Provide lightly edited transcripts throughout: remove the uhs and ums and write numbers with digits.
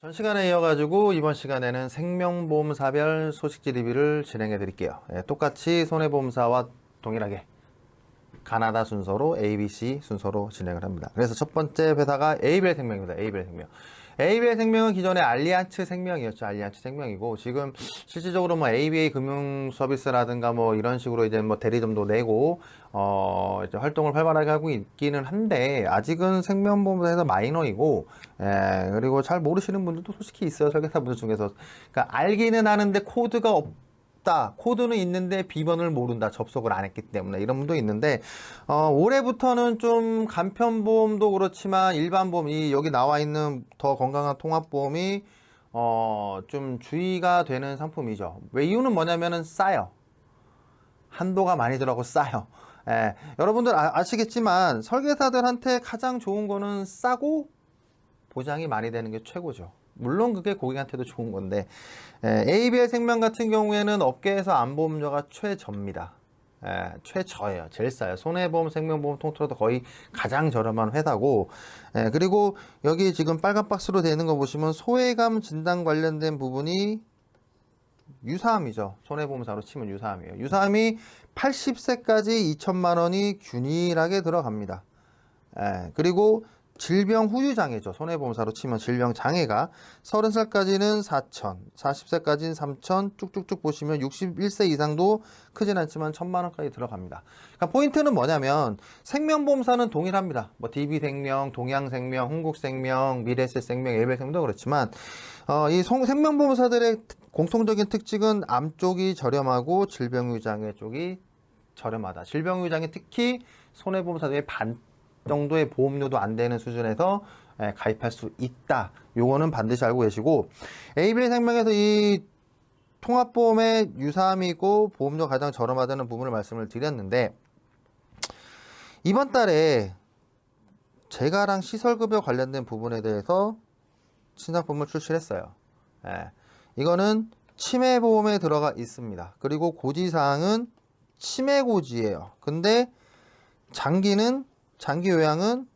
전 시간에 이어가지고 이번 시간에는 생명보험사별 소식지 리뷰를 진행해 드릴게요. 똑같이 손해보험사와 동일하게 가나다 순서로 ABC 순서로 진행을 합니다. 그래서 첫 번째 회사가 에이벨 생명입니다. 에이벨 생명. 에이벨 생명은 기존의 알리안츠 생명이었죠. 알리안츠 생명이고 지금 실질적으로 뭐 ABA 금융 서비스라든가 뭐 이런 식으로 이제 뭐 대리점도 내고 이제 활동을 활발하게 하고 있기는 한데 아직은 생명보험사에서 마이너이고 그리고 잘 모르시는 분들도 솔직히 있어요. 설계사분들 중에서. 그러니까 알기는 하는데 코드가 코드는 있는데 비번을 모른다. 접속을 안 했기 때문에 이런 분도 있는데 올해부터는 좀 간편보험도 그렇지만 일반보험이 여기 나와 있는 더 건강한 통합보험이 좀 주의가 되는 상품이죠. 왜 이유는 뭐냐면은 싸요. 한도가 많이 들어가고 싸요. 여러분들 아시겠지만 설계사들한테 가장 좋은 거는 싸고 보장이 많이 되는 게 최고죠. 물론 그게 고객한테도 좋은 건데 ABL 생명 같은 경우에는 업계에서 안보험료가 최저입니다. 최저예요. 제일 싸요. 손해보험, 생명보험 통틀어도 거의 가장 저렴한 회사고 그리고 여기 지금 빨간 박스로 되어 있는 거 보시면 소외감 진단 관련된 부분이 유사암이죠. 손해보험사로 치면 유사암이에요. 유사암이 80세까지 2천만 원이 균일하게 들어갑니다. 그리고 질병 후유장애죠. 손해보험사로 치면 질병장애가 30살까지는 4천, 40세까지는 3천, 쭉쭉쭉 보시면 61세 이상도 크진 않지만 1,000만 원까지 들어갑니다. 그러니까 포인트는 뭐냐면 생명보험사는 동일합니다. 뭐 DB생명, 동양생명, 흥국생명, 미래에셋생명, 엘벨생명도 그렇지만 이 생명보험사들의 공통적인 특징은 암 쪽이 저렴하고 질병유장애 쪽이 저렴하다. 질병유장애 특히 손해보험사들의 반 정도의 보험료도 안 되는 수준에서 가입할 수 있다. 요거는 반드시 알고 계시고 ABL 생명에서 이 통합보험의 유사함이 있고 보험료 가장 저렴하다는 부분을 말씀을 드렸는데 이번 달에 재가랑 시설급여 관련된 부분에 대해서 신상품을 출시를 했어요. 이거는 치매보험에 들어가 있습니다. 그리고 고지사항은 치매고지예요. 근데 장기 요양은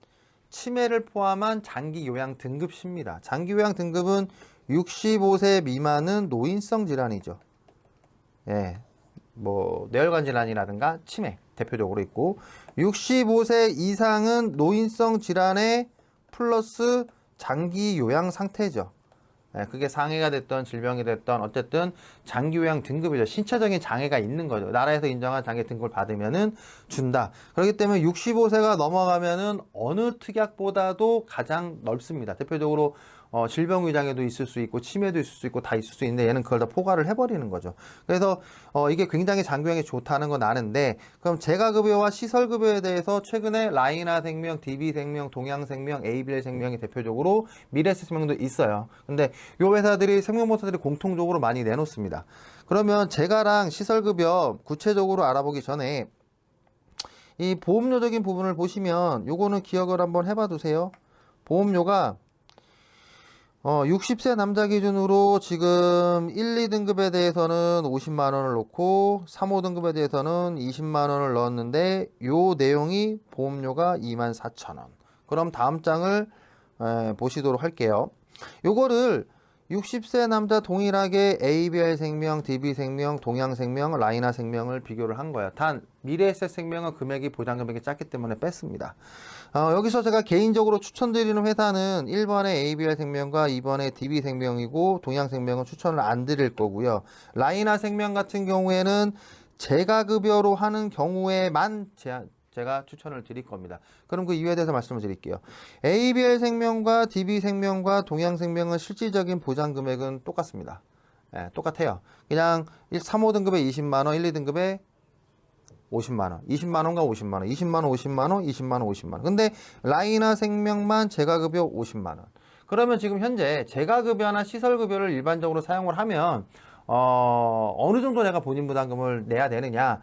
치매를 포함한 장기 요양 등급입니다. 장기 요양 등급은 65세 미만은 노인성 질환이죠. 뭐 뇌혈관 질환이라든가 치매 대표적으로 있고 65세 이상은 노인성 질환에 플러스 장기 요양 상태죠. 그게 상해가 됐던 질병이 됐던 어쨌든 장기 요양 등급이죠. 신체적인 장애가 있는 거죠. 나라에서 인정한 장애 등급을 받으면은 준다. 그렇기 때문에 65세가 넘어가면은 어느 특약보다도 가장 넓습니다. 대표적으로 질병 위장애도 있을 수 있고 치매도 있을 수 있고 다 있을 수 있는데 얘는 그걸 다 포괄을 해버리는 거죠. 그래서 이게 굉장히 장기요양에 좋다는 건 아는데 그럼 재가급여와 시설급여에 대해서 최근에 라이나생명, DB생명, 동양생명, ABL생명이 대표적으로 미래에셋생명도 있어요. 근데 요 회사들이 생명보험사들이 공통적으로 많이 내놓습니다. 그러면 재가랑 시설급여 구체적으로 알아보기 전에 이 보험료적인 부분을 보시면 요거는 기억을 한번 해봐 두세요. 보험료가 60세 남자 기준으로 지금 1, 2등급에 대해서는 50만 원을 넣고 3, 5등급에 대해서는 20만 원을 넣었는데 요 내용이 보험료가 24,000원. 그럼 다음 장을 보시도록 할게요. 요거를 60세 남자 동일하게 ABL 생명, DB 생명, 동양 생명, 라이나 생명을 비교를 한 거야. 단 미래에셋 생명은 금액이 보장 금액이 작기 때문에 뺐습니다. 여기서 제가 개인적으로 추천드리는 회사는 1번의 ABL 생명과 2번의 DB 생명이고 동양 생명은 추천을 안 드릴 거고요. 라이나 생명 같은 경우에는 재가급여로 하는 경우에만 제가 추천을 드릴 겁니다. 그럼 그 이유에 대해서 말씀을 드릴게요. ABL 생명과 DB 생명과 동양 생명은 실질적인 보장 금액은 똑같습니다. 똑같아요. 그냥 3, 5등급에 20만원, 1, 2등급에 50만원, 20만원과 50만원, 20만원, 50만원, 20만원, 50만원. 근데 라이나 생명만 재가급여 50만원. 그러면 지금 현재 재가급여나 시설급여를 일반적으로 사용을 하면 어느 정도 내가 본인 부담금을 내야 되느냐.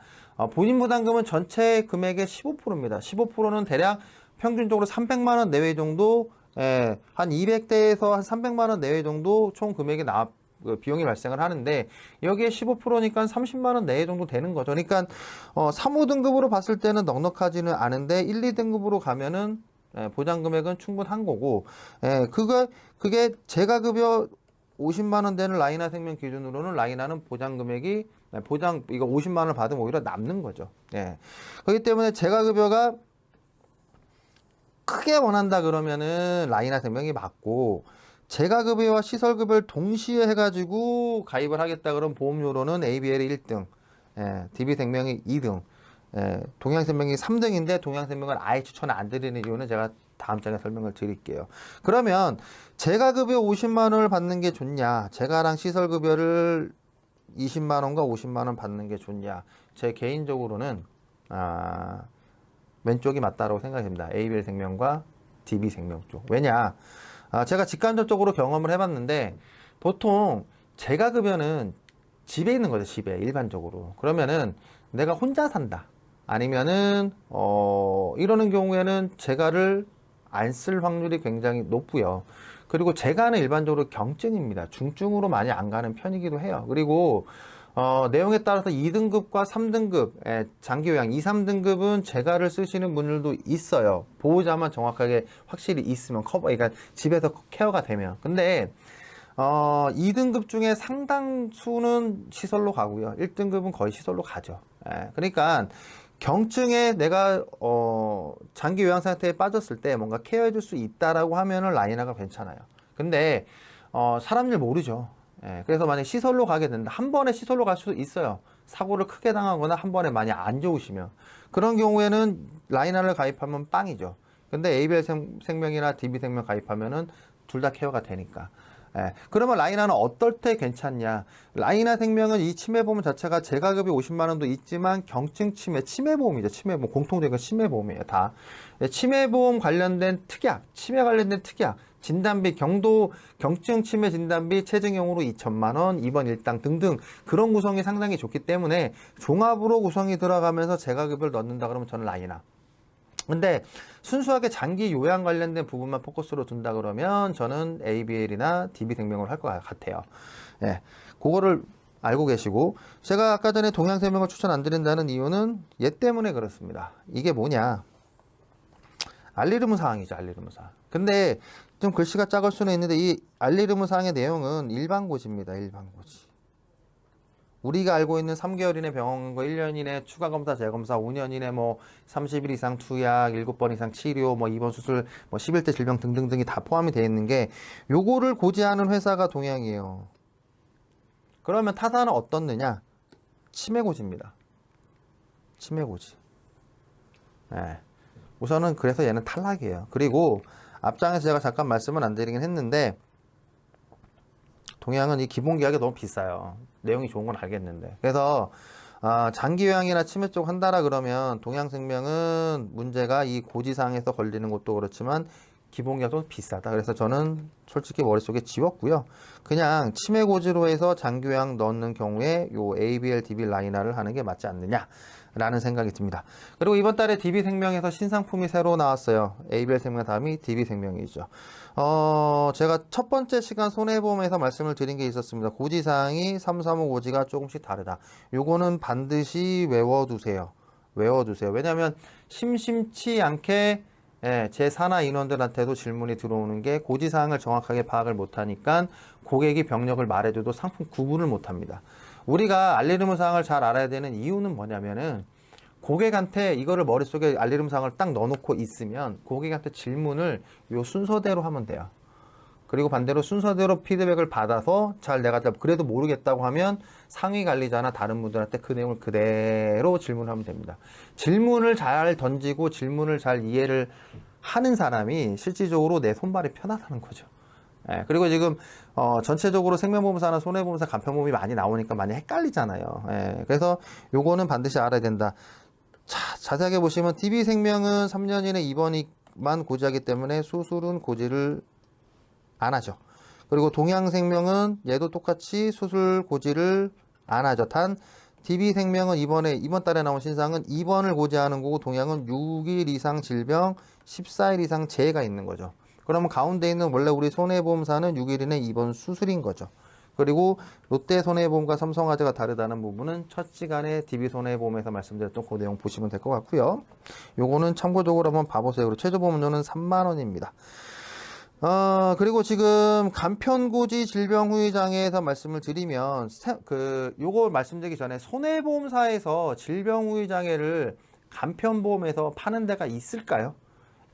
본인 부담금은 전체 금액의 15%입니다. 15%는 대략 평균적으로 300만원 내외 정도, 한 200대에서 한 300만원 내외 정도 총 금액이 비용이 발생을 하는데, 여기에 15%니까 30만원 내외 정도 되는 거죠. 그러니까, 3, 5등급으로 봤을 때는 넉넉하지는 않은데, 1, 2등급으로 가면은 보장 금액은 충분한 거고, 그게 제가급여 50만 원 되는 라이나 생명 기준으로는 라이나는 보장 금액이 이거 50만 원을 받으면 오히려 남는 거죠. 그렇기 때문에 제가급여가 크게 원한다 그러면은 라이나 생명이 맞고, 제가급여와 시설급여를 동시에 해가지고 가입을 하겠다 그러면 보험료로는 ABL이 1등, DB생명이 2등, 동양생명이 3등인데 동양생명을 아예 추천 안 드리는 이유는 제가 다음 장에 설명을 드릴게요. 그러면 제가급여 50만 원을 받는 게 좋냐, 제가랑 시설급여를 20만 원과 50만 원 받는 게 좋냐, 제 개인적으로는 왼쪽이 맞다라고 생각합니다. ABL 생명과 DB 생명 쪽. 왜냐? 제가 직간접적으로 경험을 해봤는데 보통 제가급여는 집에 있는 거죠. 집에 일반적으로. 그러면은 내가 혼자 산다. 아니면은 이러는 경우에는 제가를 안 쓸 확률이 굉장히 높고요. 그리고 제가는 일반적으로 경증입니다. 중증으로 많이 안 가는 편이기도 해요. 그리고 내용에 따라서 2등급과 3등급, 장기요양 2, 3등급은 제가를 쓰시는 분들도 있어요. 보호자만 정확하게 확실히 있으면 그러니까 집에서 케어가 되면. 근데 2등급 중에 상당수는 시설로 가고요. 1등급은 거의 시설로 가죠. 그러니까 경증에 내가 장기 요양 상태에 빠졌을 때 뭔가 케어해 줄 수 있다라고 하면은 라이나가 괜찮아요. 근데 사람 일 모르죠. 그래서 만약 시설로 가게 된다. 한 번에 시설로 갈 수도 있어요. 사고를 크게 당하거나 한 번에 많이 안 좋으시면. 그런 경우에는 라이나를 가입하면 빵이죠. 근데 ABL 생명이나 DB 생명 가입하면은 둘 다 케어가 되니까. 그러면 라이나는 어떨 때 괜찮냐? 라이나 생명은 이 치매보험 자체가 제가급이 50만 원도 있지만 경증 치매, 치매보험이죠. 치매보험, 공통된 건 치매보험이에요. 다. 치매보험 관련된 특약, 치매 관련된 특약, 진단비, 경증 치매 진단비 체증형으로 2천만 원, 입원 일당 등등 그런 구성이 상당히 좋기 때문에 종합으로 구성이 들어가면서 제가급을 넣는다 그러면 저는 라이나. 근데 순수하게 장기 요양 관련된 부분만 포커스로 둔다 그러면 저는 ABL이나 DB생명을 할 것 같아요. 그거를 알고 계시고, 제가 아까 전에 동양생명을 추천 안 드린다는 이유는 얘 때문에 그렇습니다. 이게 뭐냐? 알리르무 사항이죠, 알리르무 사항. 근데 좀 글씨가 작을 수는 있는데 이 알리르무 사항의 내용은 일반고지입니다, 일반고지. 우리가 알고 있는 3개월 이내 병원 거 1년 이내 추가 검사, 재검사, 5년 이내 뭐 30일 이상 투약, 7번 이상 치료, 뭐 입원 수술, 뭐 11대 질병 등등등이 다 포함이 되어 있는 게 요거를 고지하는 회사가 동양이에요. 그러면 타사는 어떻느냐? 치매고지입니다. 치매고지. 우선은 그래서 얘는 탈락이에요. 그리고 앞장에서 제가 잠깐 말씀은 안 드리긴 했는데 동양은 이 기본계약이 너무 비싸요. 내용이 좋은 건 알겠는데. 그래서 장기요양이나 치매 쪽 한다라 그러면 동양생명은 문제가 이 고지사항에서 걸리는 것도 그렇지만 기본계약도 비싸다. 그래서 저는 솔직히 머릿속에 지웠고요. 그냥 치매 고지로 해서 장기요양 넣는 경우에 요 ABL, DB 라이나를 하는 게 맞지 않느냐 라는 생각이 듭니다. 그리고 이번 달에 DB생명에서 신상품이 새로 나왔어요. ABL 생명 다음이 DB생명이죠. 제가 첫 번째 시간 손해보험에서 말씀을 드린 게 있었습니다. 고지사항이 335 고지가 조금씩 다르다. 요거는 반드시 외워두세요. 외워두세요. 왜냐하면 심심치 않게 제 산하 인원들한테도 질문이 들어오는 게 고지사항을 정확하게 파악을 못하니까 고객이 병력을 말해줘도 상품 구분을 못합니다. 우리가 알리르무 사항을 잘 알아야 되는 이유는 뭐냐면은 고객한테 이거를 머릿속에 알리르무 사항을 딱 넣어놓고 있으면 고객한테 질문을 요 순서대로 하면 돼요. 그리고 반대로 순서대로 피드백을 받아서 잘 내가 그래도 모르겠다고 하면 상위 관리자나 다른 분들한테 그 내용을 그대로 질문하면 됩니다. 질문을 잘 던지고 질문을 잘 이해를 하는 사람이 실질적으로 내 손발이 편하다는 거죠. 그리고 지금 전체적으로 생명보험사나 손해보험사 간편보험이 많이 나오니까 많이 헷갈리잖아요. 그래서 요거는 반드시 알아야 된다. 자, 자세하게 보시면 DB생명은 3년 이내 입원만 고지하기 때문에 수술은 고지를 안 하죠. 그리고 동양생명은 얘도 똑같이 수술 고지를 안 하죠. 단 DB생명은 이번 달에 나온 신상은 입원을 고지하는 거고 동양은 6일 이상 질병, 14일 이상 재해가 있는 거죠. 그러면 가운데 있는 원래 우리 손해보험사는 6일 이내 입원 수술인 거죠. 그리고 롯데 손해보험과 삼성화재가 다르다는 부분은 첫 시간에 DB손해보험에서 말씀드렸던 그 내용 보시면 될 것 같고요. 요거는 참고적으로 한번 봐보세요. 그리고 최저보험료는 3만원입니다. 그리고 지금 간편고지 질병 후유 장애에서 말씀을 드리면, 요걸 말씀드리기 전에 손해보험사에서 질병 후유 장애를 간편보험에서 파는 데가 있을까요?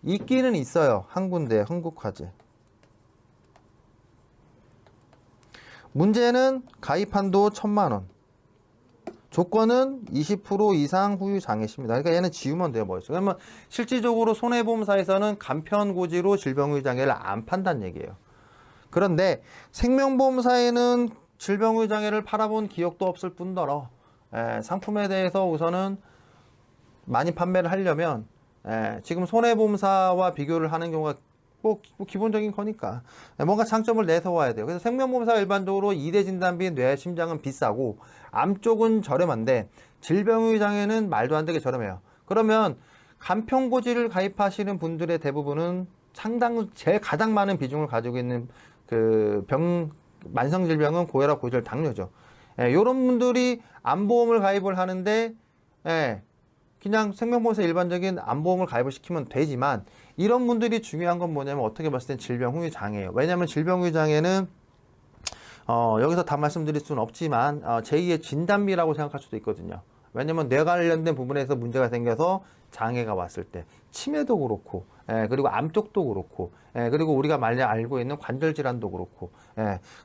있기는 있어요. 한 군데, 한국화재. 문제는 가입 한도 1,000만원. 조건은 20% 이상 후유 장애십니다. 그러니까 얘는 지우면 돼요, 머릿속에. 그러면 실질적으로 손해보험사에서는 간편고지로 질병 후유 장애를 안 판다는 얘기예요. 그런데 생명보험사에는 질병 후유 장애를 팔아본 기억도 없을 뿐더러 상품에 대해서 우선은 많이 판매를 하려면 지금 손해보험사와 비교를 하는 경우가 뭐 기본적인 거니까 뭔가 장점을 내세워야 돼요. 그래서 생명보험사가 일반적으로 2대 진단비 뇌, 심장은 비싸고 암 쪽은 저렴한데 질병의 장애는 말도 안 되게 저렴해요. 그러면 간편고지를 가입하시는 분들의 대부분은 제일 가장 많은 비중을 가지고 있는 만성질병은 고혈압, 고지혈, 당뇨죠. 이런 분들이 암보험을 가입을 하는데 그냥 생명보험사 일반적인 암보험을 가입을 시키면 되지만 이런 분들이 중요한 건 뭐냐면 어떻게 봤을 땐 질병 후유 장애예요. 왜냐하면 질병 후유 장애는 여기서 다 말씀드릴 수는 없지만 제2의 진단비라고 생각할 수도 있거든요. 왜냐면 뇌 관련된 부분에서 문제가 생겨서 장애가 왔을 때 치매도 그렇고 그리고 암 쪽도 그렇고 그리고 우리가 많이 알고 있는 관절 질환도 그렇고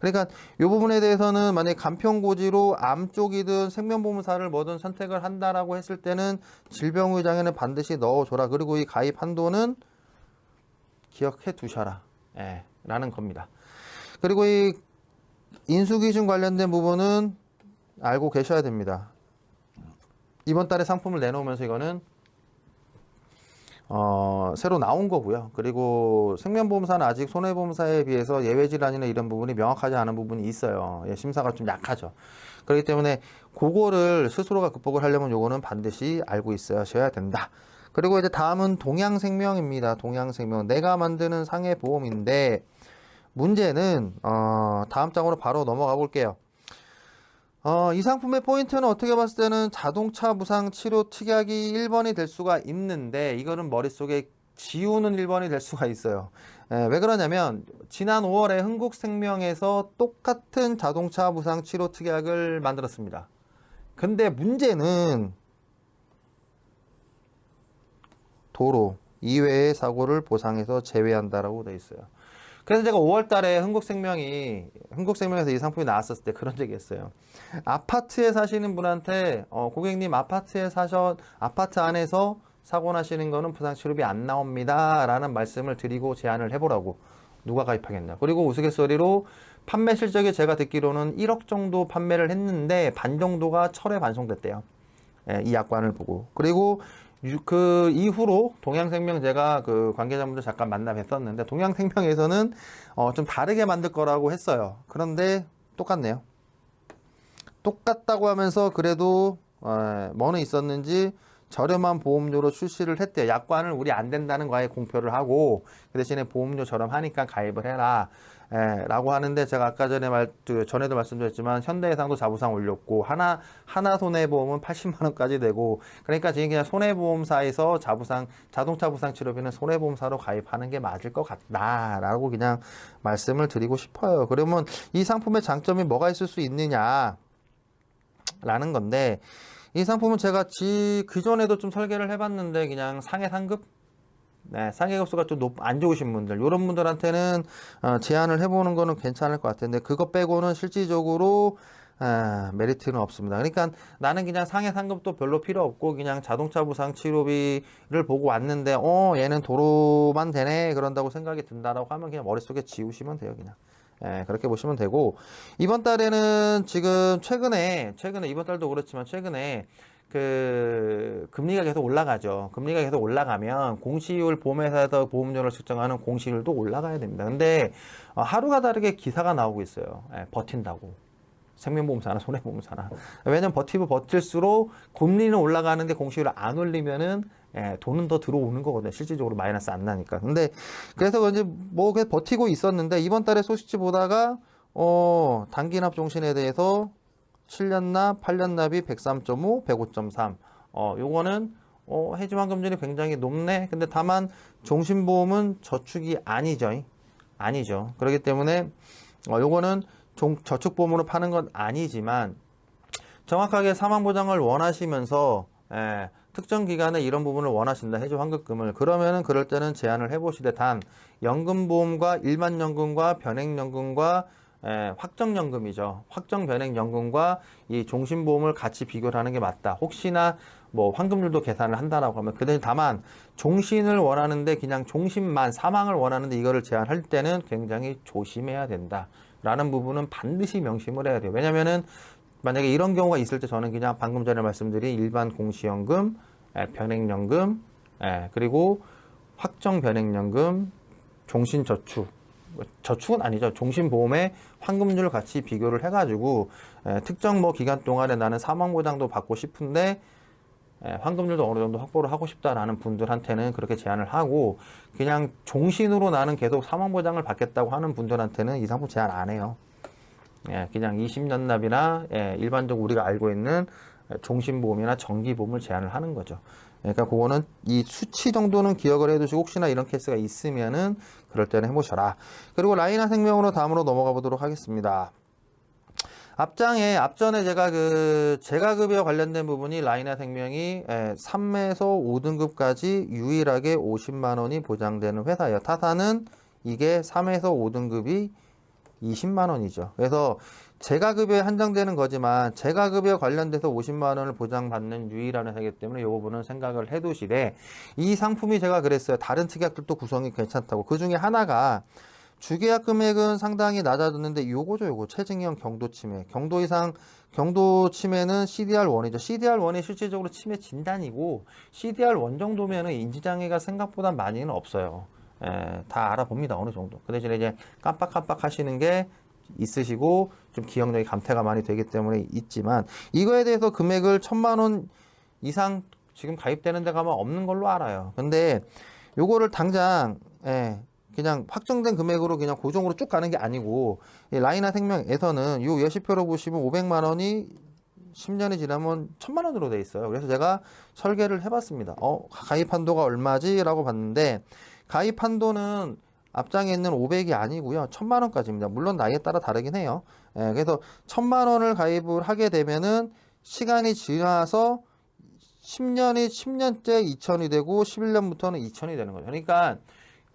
그러니까 이 부분에 대해서는 만약에 간편고지로 암 쪽이든 생명보험사를 뭐든 선택을 한다라고 했을 때는 질병 후유 장애는 반드시 넣어줘라. 그리고 이 가입 한도는 기억해 두셔라 라는 겁니다. 그리고 이 인수기준 관련된 부분은 알고 계셔야 됩니다. 이번 달에 상품을 내놓으면서 이거는 새로 나온 거고요. 그리고 생명보험사는 아직 손해보험사에 비해서 예외질환이나 이런 부분이 명확하지 않은 부분이 있어요. 심사가 좀 약하죠. 그렇기 때문에 그거를 스스로가 극복을 하려면 요거는 반드시 알고 있어야 된다. 그리고 이제 다음은 동양생명입니다. 동양생명. 내가 만드는 상해보험인데 문제는 다음 장으로 바로 넘어가 볼게요. 이 상품의 포인트는 어떻게 봤을 때는 자동차 부상 치료 특약이 1번이 될 수가 있는데 이거는 머릿속에 지우는 1번이 될 수가 있어요. 왜 그러냐면 지난 5월에 흥국생명에서 똑같은 자동차 부상 치료 특약을 만들었습니다. 근데 문제는 도로 이외의 사고를 보상해서 제외한다라고 되어 있어요. 그래서 제가 5월 달에 흥국생명에서 이 상품이 나왔었을 때 그런 얘기 했어요. 아파트에 사시는 분한테, 고객님 아파트 안에서 사고 나시는 거는 부상치료비 안 나옵니다. 라는 말씀을 드리고 제안을 해보라고. 누가 가입하겠냐. 그리고 우스갯소리로 판매 실적이 제가 듣기로는 1억 정도 판매를 했는데 반 정도가 철회 반송됐대요. 이 약관을 보고. 그리고 그 이후로 동양생명 제가 그 관계자분들 잠깐 만나 뵀었는데 동양생명에서는 좀 다르게 만들 거라고 했어요. 그런데 똑같네요. 똑같다고 하면서 그래도 뭐는 있었는지 저렴한 보험료로 출시를 했대요. 약관을 우리 안 된다는 거에 공표를 하고 그 대신에 보험료 저렴하니까 가입을 해라 라고 하는데 제가 아까 전에도 말씀드렸지만 현대해상도 자부상 올렸고 하나손해보험은 80만원까지 되고 그러니까 지금 그냥 손해보험사에서 자동차 부상 치료비는 손해보험사로 가입하는 게 맞을 것 같다 라고 그냥 말씀을 드리고 싶어요. 그러면 이 상품의 장점이 뭐가 있을 수 있느냐 라는 건데 이 상품은 제가 그전에도 좀 설계를 해봤는데 그냥 상해 상급? 상해급수가 좀 안 좋으신 분들 이런 분들한테는 제안을 해보는 거는 괜찮을 것 같은데 그거 빼고는 실질적으로 메리트는 없습니다. 그러니까 나는 그냥 상해 상급도 별로 필요 없고 그냥 자동차 부상 치료비를 보고 왔는데 얘는 도로만 되네 그런다고 생각이 든다라고 하면 그냥 머릿속에 지우시면 돼요. 그냥 그렇게 보시면 되고 이번 달에는 지금 최근에 이번 달도 그렇지만 최근에 금리가 계속 올라가죠. 금리가 계속 올라가면 공시율 보험회사에서 보험료를 측정하는 공시율도 올라가야 됩니다. 근데 하루가 다르게 기사가 나오고 있어요. 버틴다고. 생명보험사나 손해보험사나. 왜냐면 버틸수록 금리는 올라가는데 공시율을 안 올리면은 돈은 더 들어오는 거거든요. 실질적으로 마이너스 안 나니까. 근데 그래서 이제 뭐 버티고 있었는데 이번 달에 소식지 보다가 단기납 종신에 대해서 7년납, 8년납이 103.5, 105.3. 요거는 해지환급률이 굉장히 높네. 근데 다만 종신보험은 저축이 아니죠. 아니죠. 그렇기 때문에 요거는 저축보험으로 파는 건 아니지만 정확하게 사망보장을 원하시면서 특정 기간에 이런 부분을 원하신다. 해지환급금을. 그러면은 그럴 때는 제한을 해보시되 단 연금보험과 일반연금과 변액연금과 확정연금이죠. 확정변액연금과 이 종신보험을 같이 비교를 하는 게 맞다. 혹시나 뭐 환급률도 계산을 한다라고 하면 그대로 다만 종신을 원하는데 그냥 종신만 사망을 원하는데 이거를 제한할 때는 굉장히 조심해야 된다. 라는 부분은 반드시 명심을 해야 돼요. 왜냐면은 만약에 이런 경우가 있을 때 저는 그냥 방금 전에 말씀드린 일반 공시연금, 변액연금, 그리고 확정변액연금, 종신저축, 저축은 아니죠. 종신보험의 환급률을 같이 비교를 해가지고 특정 뭐 기간 동안에 나는 사망보장도 받고 싶은데 환급률도 어느 정도 확보를 하고 싶다라는 분들한테는 그렇게 제한을 하고 그냥 종신으로 나는 계속 사망보장을 받겠다고 하는 분들한테는 이 상품 제한 안 해요. 그냥 20년 납이나 일반적으로 우리가 알고 있는 종신보험이나 정기보험을 제한을 하는 거죠. 그러니까 그거는 이 수치 정도는 기억을 해두시고 혹시나 이런 케이스가 있으면은 그럴 때는 해보셔라. 그리고 라이나 생명으로 다음으로 넘어가 보도록 하겠습니다. 앞전에 제가 재가급여 관련된 부분이 라이나 생명이 3에서 5등급까지 유일하게 50만 원이 보장되는 회사예요. 타사는 이게 3에서 5등급이 20만 원이죠. 그래서 재가급여에 한정되는 거지만 재가급여 관련돼서 50만 원을 보장받는 유일한 회사이기 때문에 이 부분은 생각을 해두시되 이 상품이 제가 그랬어요. 다른 특약들도 구성이 괜찮다고. 그 중에 하나가 주계약 금액은 상당히 낮아졌는데 요거 체증형 경도 치매. 경도 이상 경도 치매는 CDR1이죠. CDR1이 실질적으로 치매 진단이고 CDR1 정도면은 인지장애가 생각보다 많이는 없어요. 다 알아봅니다. 어느 정도. 그 대신에 이제 깜빡깜빡 하시는 게 있으시고 좀 기억력이 감퇴가 많이 되기 때문에 있지만 이거에 대해서 금액을 1,000만 원 이상 지금 가입되는 데 가면 없는 걸로 알아요. 근데 요거를 당장 그냥 확정된 금액으로 그냥 고정으로 쭉 가는 게 아니고 라이나 생명에서는 요 예시표로 보시면 500만 원이 10년이 지나면 1,000만 원으로 돼 있어요. 그래서 제가 설계를 해봤습니다. 가입 한도가 얼마지? 라고 봤는데 가입 한도는 앞장에 있는 500이 아니고요. 1,000만 원까지입니다. 물론 나이에 따라 다르긴 해요. 그래서 1,000만 원을 가입을 하게 되면은 시간이 지나서 10년째 2,000이 되고 11년부터는 2,000이 되는 거죠. 그러니까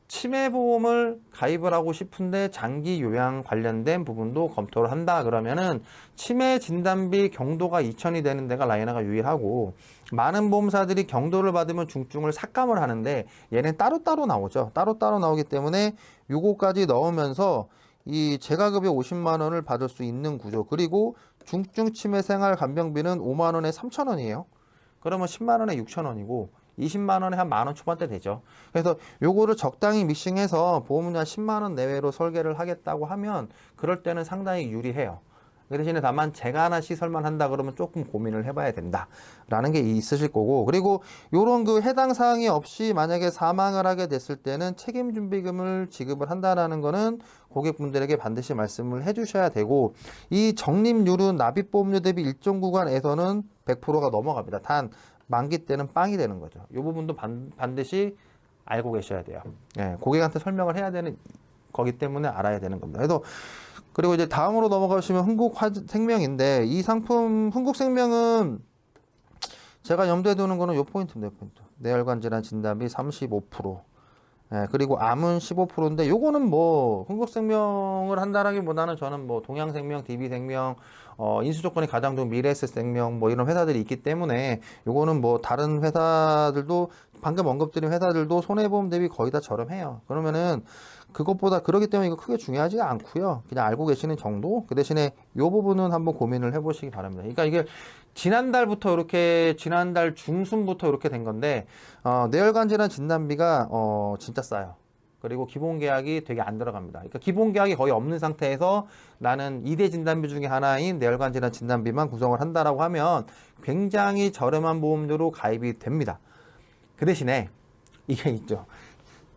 치매보험을 가입을 하고 싶은데 장기 요양 관련된 부분도 검토를 한다 그러면은 치매 진단비 경도가 2,000이 되는 데가 라이나가 유일하고 많은 보험사들이 경도를 받으면 중증을 삭감을 하는데 얘는 따로따로 나오죠. 따로따로 나오기 때문에 요거까지 넣으면서 이 재가급여 50만 원을 받을 수 있는 구조. 그리고 중증 치매 생활 간병비는 5만 원에 3천 원이에요. 그러면 10만 원에 6천 원이고 20만 원에 한 만 원 초반대 되죠. 그래서 요거를 적당히 믹싱해서 보험료 10만 원 내외로 설계를 하겠다고 하면 그럴 때는 상당히 유리해요. 그 대신에 다만 제가 하나 시설만 한다 그러면 조금 고민을 해봐야 된다 라는 게 있으실 거고, 그리고 요런 그 해당 사항이 없이 만약에 사망을 하게 됐을 때는 책임준비금을 지급을 한다라는 거는 고객분들에게 반드시 말씀을 해주셔야 되고, 이 적립률은 납입보험료 대비 일정 구간에서는 100%가 넘어갑니다. 단 만기 때는 빵이 되는 거죠. 이 부분도 반드시 알고 계셔야 돼요. 고객한테 설명을 해야 되는 거기 때문에 알아야 되는 겁니다. 그리고 이제 다음으로 넘어가시면 흥국생명인데, 이 상품 흥국생명은 제가 염두에 두는 거는 요 포인트입니다. 포인트. 뇌혈관 질환 진단비 35%. 그리고 암은 15%인데 요거는 뭐 흥국생명을 한다라기보다는 저는 뭐 동양생명, DB생명, 인수조건이 가장 좋은 미래에셋생명 뭐 이런 회사들이 있기 때문에 요거는 뭐 다른 회사들도 방금 언급드린 회사들도 손해보험 대비 거의 다 저렴해요. 그러면은 그것보다 그러기 때문에 이거 크게 중요하지 않고요. 그냥 알고 계시는 정도. 그 대신에 요 부분은 한번 고민을 해보시기 바랍니다. 그러니까 이게 지난달 중순부터 이렇게 된 건데 뇌혈관 질환 진단비가 진짜 싸요. 그리고 기본 계약이 되게 안 들어갑니다. 그러니까 기본 계약이 거의 없는 상태에서 나는 2대 진단비 중에 하나인 뇌혈관 질환 진단비만 구성을 한다라고 하면 굉장히 저렴한 보험료로 가입이 됩니다. 그 대신에 이게 있죠.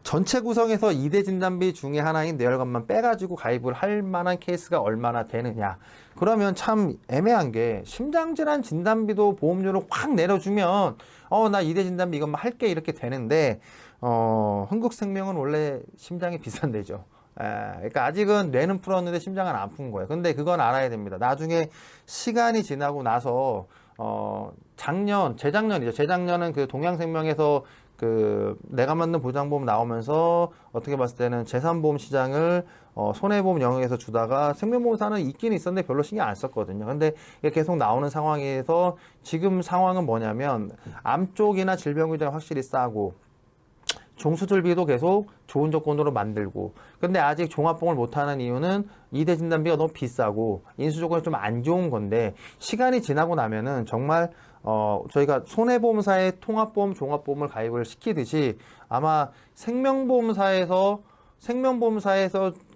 전체 구성에서 2대 진단비 중에 하나인 뇌혈관만 빼가지고 가입을 할 만한 케이스가 얼마나 되느냐. 그러면 참 애매한 게 심장질환 진단비도 보험료를 확 내려주면 나 2대 진단비 이것만 할게 이렇게 되는데 흥국생명은 원래 심장이 비싼 데죠. 그러니까 아직은 뇌는 풀었는데 심장은 안 푼 거예요. 근데 그건 알아야 됩니다. 나중에 시간이 지나고 나서 재작년이죠. 재작년은 그 동양생명에서 그 내가 만든 보장보험 나오면서 어떻게 봤을 때는 재산보험 시장을 손해보험 영역에서 주다가 생명보험사는 있긴 있었는데 별로 신경 안 썼거든요. 근데 이게 계속 나오는 상황에서 지금 상황은 뭐냐면 암 쪽이나 질병유지가 확실히 싸고 종수술비도 계속 좋은 조건으로 만들고, 근데 아직 종합보험을 못하는 이유는 2대 진단비가 너무 비싸고 인수 조건이 좀 안 좋은 건데, 시간이 지나고 나면은 정말 저희가 손해보험사에 통합보험, 종합보험을 가입을 시키듯이 아마 생명보험사에서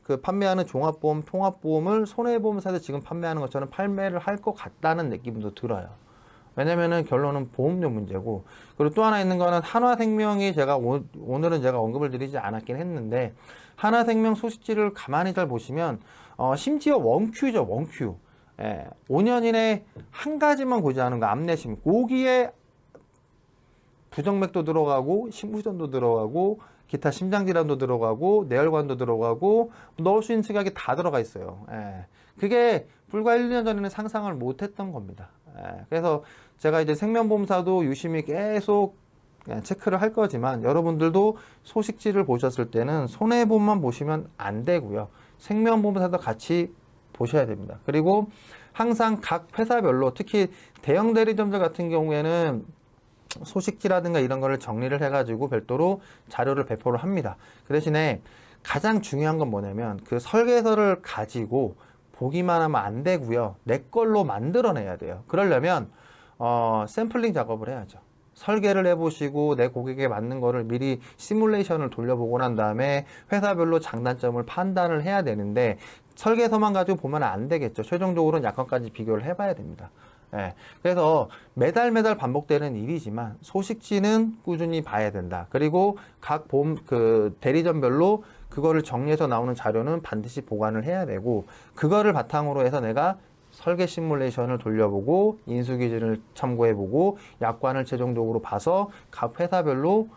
그 판매하는 종합보험, 통합보험을 손해보험사에서 지금 판매하는 것처럼 판매를 할 것 같다는 느낌도 들어요. 왜냐면은 결론은 보험료 문제고, 그리고 또 하나 있는 거는 한화생명이 오늘은 제가 언급을 드리지 않았긴 했는데, 한화생명 소식지를 가만히 잘 보시면 심지어 원큐죠, 원큐. 5년 이내 한 가지만 고지하는 거, 암내심. 거기에 부정맥도 들어가고 심부전도 들어가고 기타 심장질환도 들어가고 뇌혈관도 들어가고 넣을 수 있는 치약이 다 들어가 있어요. 그게 불과 1년 전에는 상상을 못했던 겁니다. 그래서 제가 이제 생명보험사도 유심히 계속 체크를 할 거지만, 여러분들도 소식지를 보셨을 때는 손해보험만 보시면 안 되고요. 생명보험사도 같이 보셔야 됩니다. 그리고 항상 각 회사별로, 특히 대형 대리점들 같은 경우에는 소식지라든가 이런 거를 정리를 해가지고 별도로 자료를 배포를 합니다. 그 대신에 가장 중요한 건 뭐냐면 그 설계서를 가지고 보기만 하면 안 되고요. 내 걸로 만들어내야 돼요. 그러려면 샘플링 작업을 해야죠. 설계를 해보시고 내 고객에 맞는 거를 미리 시뮬레이션을 돌려보고 난 다음에 회사별로 장단점을 판단을 해야 되는데, 설계서만 가지고 보면 안 되겠죠. 최종적으로는 약관까지 비교를 해봐야 됩니다. 그래서 매달 반복되는 일이지만 소식지는 꾸준히 봐야 된다. 그리고 각 대리점별로 그거를 정리해서 나오는 자료는 반드시 보관을 해야 되고, 그거를 바탕으로 해서 내가 설계 시뮬레이션을 돌려보고 인수기준을 참고해보고 약관을 최종적으로 봐서 각 회사별로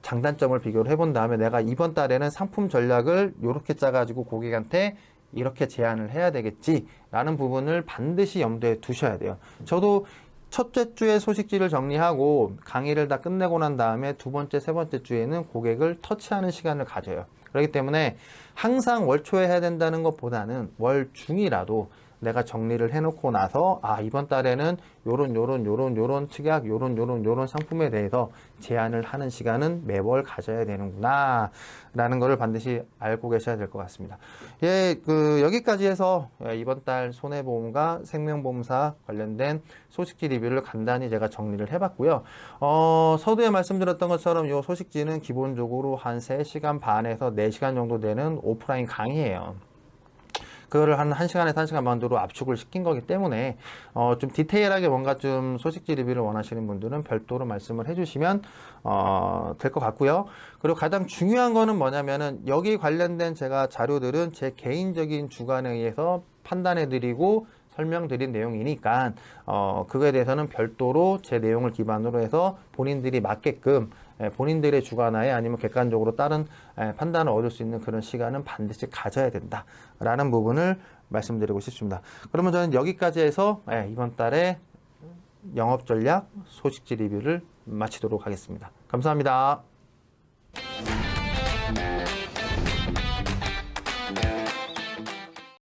장단점을 비교를 해본 다음에 내가 이번 달에는 상품 전략을 이렇게 짜가지고 고객한테 이렇게 제안을 해야 되겠지 라는 부분을 반드시 염두에 두셔야 돼요. 저도 첫째 주에 소식지를 정리하고 강의를 다 끝내고 난 다음에 두 번째, 세 번째 주에는 고객을 터치하는 시간을 가져요. 그렇기 때문에 항상 월 초에 해야 된다는 것보다는 월 중이라도 내가 정리를 해놓고 나서 이번 달에는 요런 특약, 요런 상품에 대해서 제안을 하는 시간은 매월 가져야 되는구나 라는 거를 반드시 알고 계셔야 될 것 같습니다. 여기까지 해서 이번 달 손해보험과 생명보험사 관련된 소식지 리뷰를 간단히 제가 정리를 해봤고요. 서두에 말씀드렸던 것처럼 이 소식지는 기본적으로 한 3시간 반에서 4시간 정도 되는 오프라인 강의예요. 그거를 한 1시간에서 1시간 반으로 압축을 시킨 거기 때문에 좀 디테일하게 뭔가 좀 소식지 리뷰를 원하시는 분들은 별도로 말씀을 해주시면 될 것 같고요. 그리고 가장 중요한 거는 뭐냐면은 여기 관련된 제가 자료들은 제 개인적인 주관에 의해서 판단해드리고 설명드린 내용이니까 그거에 대해서는 별도로 제 내용을 기반으로 해서 본인들이 맞게끔 본인들의 주관하에 아니면 객관적으로 다른 판단을 얻을 수 있는 그런 시간은 반드시 가져야 된다라는 부분을 말씀드리고 싶습니다. 그러면 저는 여기까지 해서 이번 달에 영업전략 소식지 리뷰를 마치도록 하겠습니다. 감사합니다.